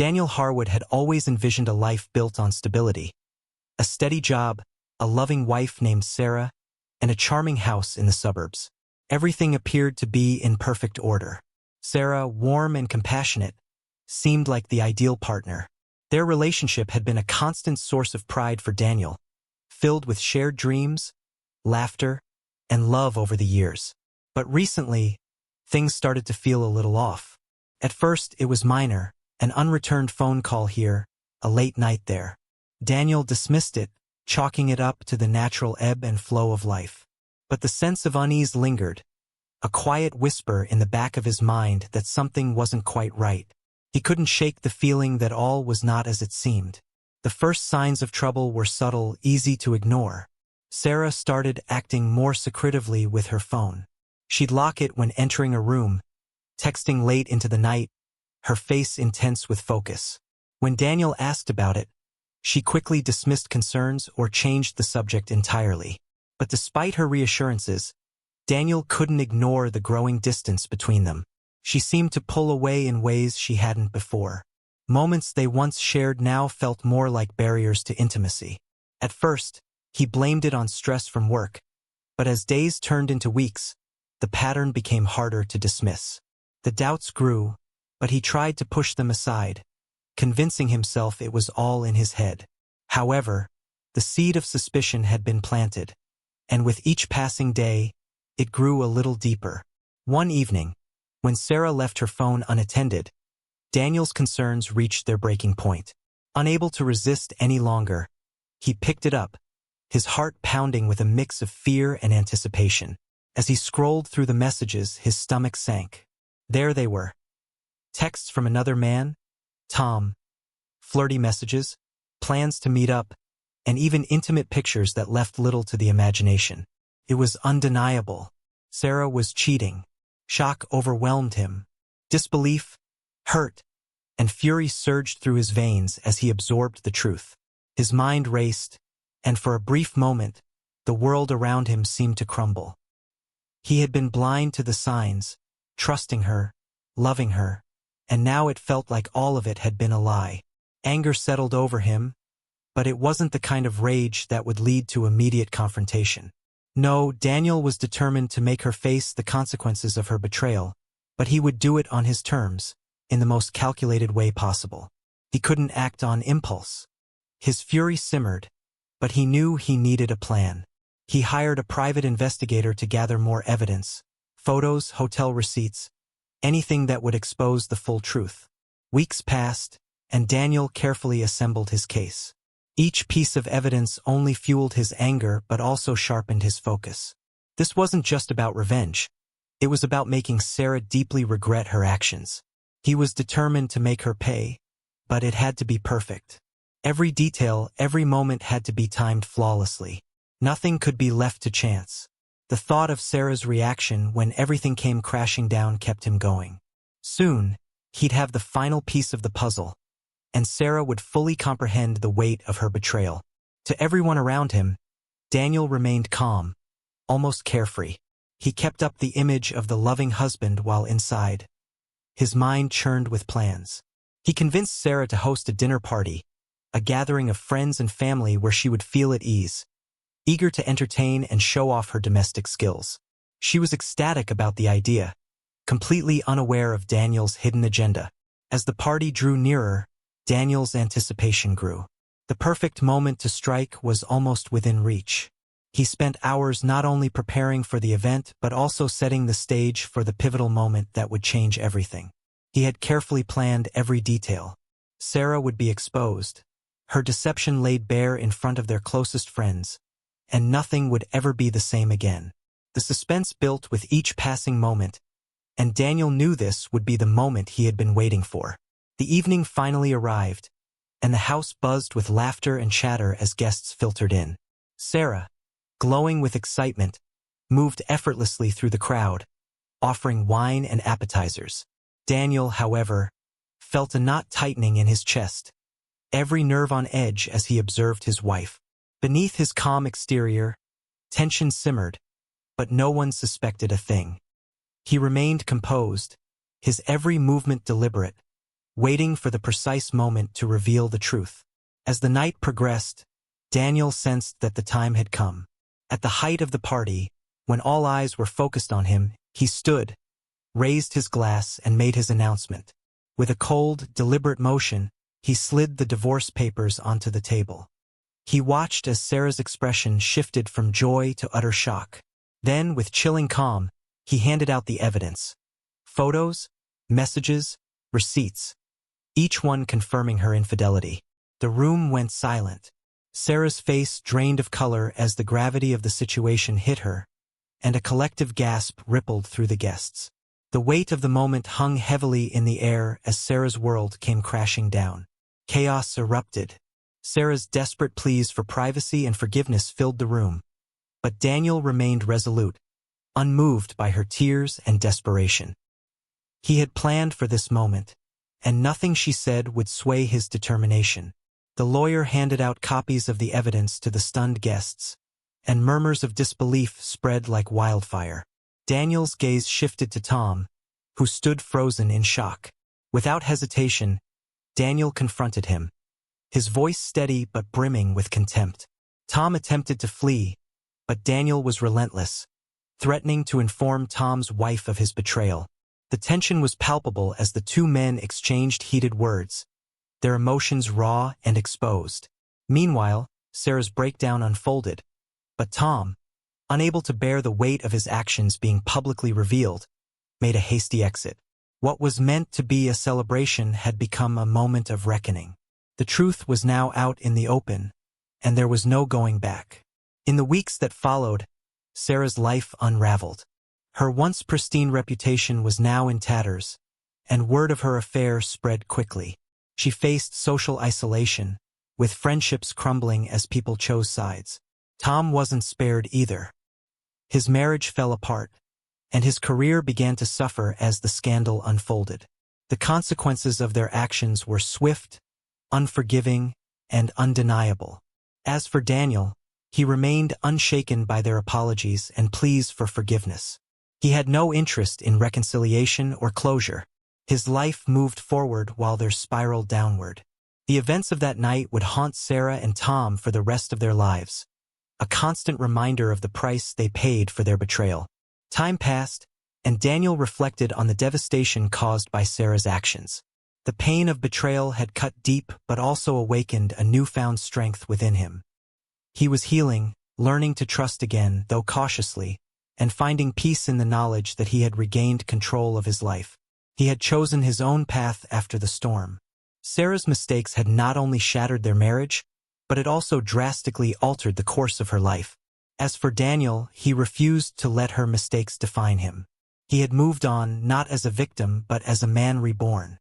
Daniel Harwood had always envisioned a life built on stability. A steady job, a loving wife named Sarah, and a charming house in the suburbs. Everything appeared to be in perfect order. Sarah, warm and compassionate, seemed like the ideal partner. Their relationship had been a constant source of pride for Daniel, filled with shared dreams, laughter, and love over the years. But recently, things started to feel a little off. At first, it was minor, an unreturned phone call here, a late night there. Daniel dismissed it, chalking it up to the natural ebb and flow of life. But the sense of unease lingered, a quiet whisper in the back of his mind that something wasn't quite right. He couldn't shake the feeling that all was not as it seemed. The first signs of trouble were subtle, easy to ignore. Sarah started acting more secretively with her phone. She'd lock it when entering a room, texting late into the night, her face intense with focus. When Daniel asked about it, she quickly dismissed concerns or changed the subject entirely. But despite her reassurances, Daniel couldn't ignore the growing distance between them. She seemed to pull away in ways she hadn't before. Moments they once shared now felt more like barriers to intimacy. At first, he blamed it on stress from work, but as days turned into weeks, the pattern became harder to dismiss. The doubts grew, but he tried to push them aside, convincing himself it was all in his head. However, the seed of suspicion had been planted, and with each passing day, it grew a little deeper. One evening, when Sarah left her phone unattended, Daniel's concerns reached their breaking point. Unable to resist any longer, he picked it up, his heart pounding with a mix of fear and anticipation. As he scrolled through the messages, his stomach sank. There they were. Texts from another man, Tom, flirty messages, plans to meet up, and even intimate pictures that left little to the imagination. It was undeniable. Sarah was cheating. Shock overwhelmed him. Disbelief, hurt, and fury surged through his veins as he absorbed the truth. His mind raced, and for a brief moment, the world around him seemed to crumble. He had been blind to the signs, trusting her, loving her, and now it felt like all of it had been a lie. Anger settled over him, but it wasn't the kind of rage that would lead to immediate confrontation. No, Daniel was determined to make her face the consequences of her betrayal, but he would do it on his terms, in the most calculated way possible. He couldn't act on impulse. His fury simmered, but he knew he needed a plan. He hired a private investigator to gather more evidence, photos, hotel receipts, anything that would expose the full truth. Weeks passed, and Daniel carefully assembled his case. Each piece of evidence only fueled his anger but also sharpened his focus. This wasn't just about revenge. It was about making Sarah deeply regret her actions. He was determined to make her pay, but it had to be perfect. Every detail, every moment had to be timed flawlessly. Nothing could be left to chance. The thought of Sarah's reaction when everything came crashing down kept him going. Soon, he'd have the final piece of the puzzle, and Sarah would fully comprehend the weight of her betrayal. To everyone around him, Daniel remained calm, almost carefree. He kept up the image of the loving husband while inside. His mind churned with plans. He convinced Sarah to host a dinner party, a gathering of friends and family where she would feel at ease, eager to entertain and show off her domestic skills. She was ecstatic about the idea, completely unaware of Daniel's hidden agenda. As the party drew nearer, Daniel's anticipation grew. The perfect moment to strike was almost within reach. He spent hours not only preparing for the event but also setting the stage for the pivotal moment that would change everything. He had carefully planned every detail. Sarah would be exposed, her deception laid bare in front of their closest friends, and nothing would ever be the same again. The suspense built with each passing moment, and Daniel knew this would be the moment he had been waiting for. The evening finally arrived, and the house buzzed with laughter and chatter as guests filtered in. Sarah, glowing with excitement, moved effortlessly through the crowd, offering wine and appetizers. Daniel, however, felt a knot tightening in his chest, every nerve on edge as he observed his wife. Beneath his calm exterior, tension simmered, but no one suspected a thing. He remained composed, his every movement deliberate, waiting for the precise moment to reveal the truth. As the night progressed, Daniel sensed that the time had come. At the height of the party, when all eyes were focused on him, he stood, raised his glass, and made his announcement. With a cold, deliberate motion, he slid the divorce papers onto the table. He watched as Sarah's expression shifted from joy to utter shock. Then, with chilling calm, he handed out the evidence. Photos, messages, receipts, each one confirming her infidelity. The room went silent. Sarah's face drained of color as the gravity of the situation hit her, and a collective gasp rippled through the guests. The weight of the moment hung heavily in the air as Sarah's world came crashing down. Chaos erupted. Sarah's desperate pleas for privacy and forgiveness filled the room, but Daniel remained resolute, unmoved by her tears and desperation. He had planned for this moment, and nothing she said would sway his determination. The lawyer handed out copies of the evidence to the stunned guests, and murmurs of disbelief spread like wildfire. Daniel's gaze shifted to Tom, who stood frozen in shock. Without hesitation, Daniel confronted him, his voice steady but brimming with contempt. Tom attempted to flee, but Daniel was relentless, threatening to inform Tom's wife of his betrayal. The tension was palpable as the two men exchanged heated words, their emotions raw and exposed. Meanwhile, Sarah's breakdown unfolded, but Tom, unable to bear the weight of his actions being publicly revealed, made a hasty exit. What was meant to be a celebration had become a moment of reckoning. The truth was now out in the open, and there was no going back. In the weeks that followed, Sarah's life unraveled. Her once pristine reputation was now in tatters, and word of her affair spread quickly. She faced social isolation, with friendships crumbling as people chose sides. Tom wasn't spared either. His marriage fell apart, and his career began to suffer as the scandal unfolded. The consequences of their actions were swift, unforgiving, and undeniable. As for Daniel, he remained unshaken by their apologies and pleas for forgiveness. He had no interest in reconciliation or closure. His life moved forward while theirs spiraled downward. The events of that night would haunt Sarah and Tom for the rest of their lives, a constant reminder of the price they paid for their betrayal. Time passed, and Daniel reflected on the devastation caused by Sarah's actions. The pain of betrayal had cut deep but also awakened a newfound strength within him. He was healing, learning to trust again, though cautiously, and finding peace in the knowledge that he had regained control of his life. He had chosen his own path after the storm. Sarah's mistakes had not only shattered their marriage, but it also drastically altered the course of her life. As for Daniel, he refused to let her mistakes define him. He had moved on not as a victim but as a man reborn.